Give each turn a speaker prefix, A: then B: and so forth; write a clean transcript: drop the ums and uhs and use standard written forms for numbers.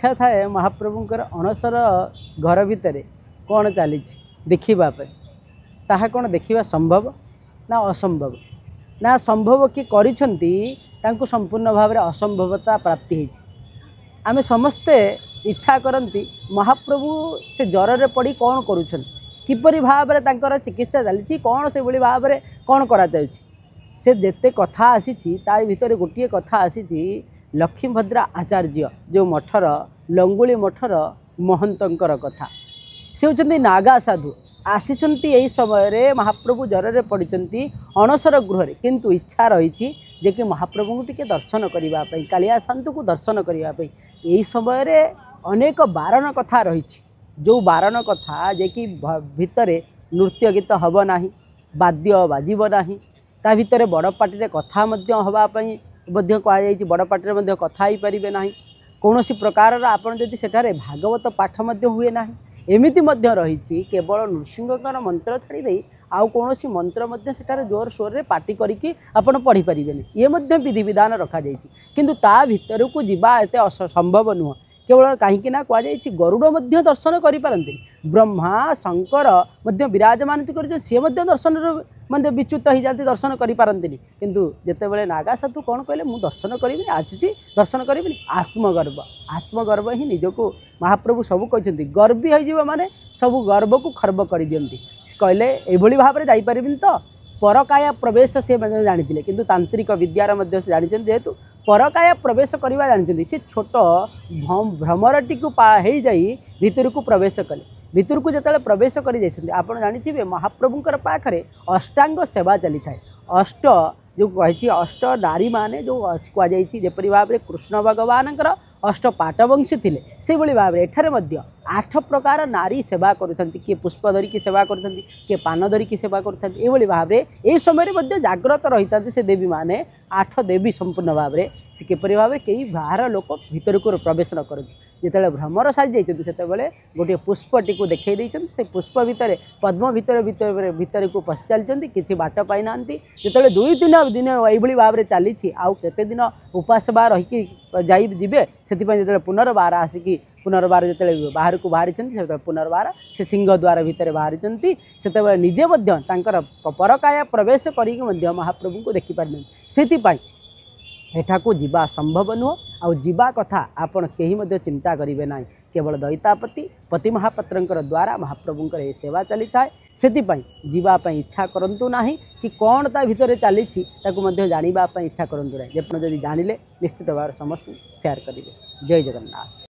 A: इच्छा थाए महाप्रभुंकर अणसर घर भितर कौन चली देखापी ताहा कौन देखा संभव ना असंभव ना संभव कि करिसेंती संपूर्ण भाव में असंभवता प्राप्ति होती। आमे समस्ते इच्छा करती महाप्रभु से ज्वर में पड़ी कौन करुछन किपरि भाव में तांकर चिकित्सा चली कौन से भली भाव में कौन करा से जेते कथा आसी ता भितर गोटे कथा आसी लक्ष्मीभद्रा आचार्य जो मठर लंगुली मठर महंतर कथा से होती नागा साधु आसीचंती यही समय महाप्रभु ज्वर में पड़ी अणसर गृह किंतु इच्छा रही जे कि महाप्रभु टिके दर्शन करने कालिया शांतु को दर्शन करने यही समय अनेक बारण कथा रही जो बारण कथा जे कि भितर नृत्य गीत हब ना वाद्य बाजिब ना ता भितर बड़ पार्टी कथा हवापाई कहुई बड़ पार्टी कथा ही पारे ना कौन प्रकार आपड़ जदि सेठारे भागवत पाठ हुए ना एमिति रही केवल नृसिंहकर मंत्र छाड़ी आउ कौन मंत्र सेठारे जोर सोर रे पार्टी करके आपड़ पढ़ी पारे ये विधि विधान रखा किंतु ता भितर को जीवा एत संभव नुह केवल कहीं कहुई गरुड़ दर्शन करें ब्रह्मा शंकर विराजमान सी दर्शन मतलब विच्युत हो जाती दर्शन करें किंतु जितेबाला नागा साधु कौन कहले मुझ दर्शन करी आसी दर्शन करी आत्मगर्व ही निजको महाप्रभु सब कहते गर्वी हो माने सब गर्व को खर्ब कर दियंती कहले एभली भाव में जापरिबिन तो परकाया प्रवेश से जानी किंतु तांत्रिक विद्यार से जानी जेहेतु परकाया प्रवेश करवा जानते सी छोट भ्रमरटी को भितर को प्रवेश कले भितर को जिते प्रवेश कर आप जानी महाप्रभुंर पाखे अष्टांग सेवा चली थाए अष्ट जो कही अष्ट नारी माने जो कहुई भाव में कृष्ण भगवान अष्ट पाटवंशी थे से भाव में एठारे 8 प्रकार नारी सेवा करुँच किए पुष्प धरिकी सेवा करुँच किए पान धरिकी सेवा करुँच भाव में यही समय जाग्रत रही था से देवी माने 8 देवी संपूर्ण भाव में से किपरि भाव में कई बाहर लोक भीतर को प्रवेश न कर जिते भ्रमर साजी जाते गोटे पुष्पटी को देखई से पुष्प भितर पद्म भितर भितर को पशि चलती किसी बाट पाई ना जो 2-3 दिन ये भाव में चली आउ केते दिन उपास बा रही जाइबे से पुनर्बार आसिकी पुनर्बार जो बाहर को बाहरी पुनर्बार से सिंह द्वार भितर बाहरी से निजे परकाया प्रवेश करके महाप्रभु को देखिपार से एठा को जीवा संभव नुह आ जीवा कथा आपण कहीं चिंता करेंगे ना केवल दैतापति पति महापात्र द्वारा महाप्रभुंर ये सेवा चली थाए से जीवाई इच्छा करूँ ना कि कौन ता भितर चली जानापी इच्छा करूँ ना जब जानिले निश्चित भाव समस्त शेयर करेंगे। जय जगन्नाथ।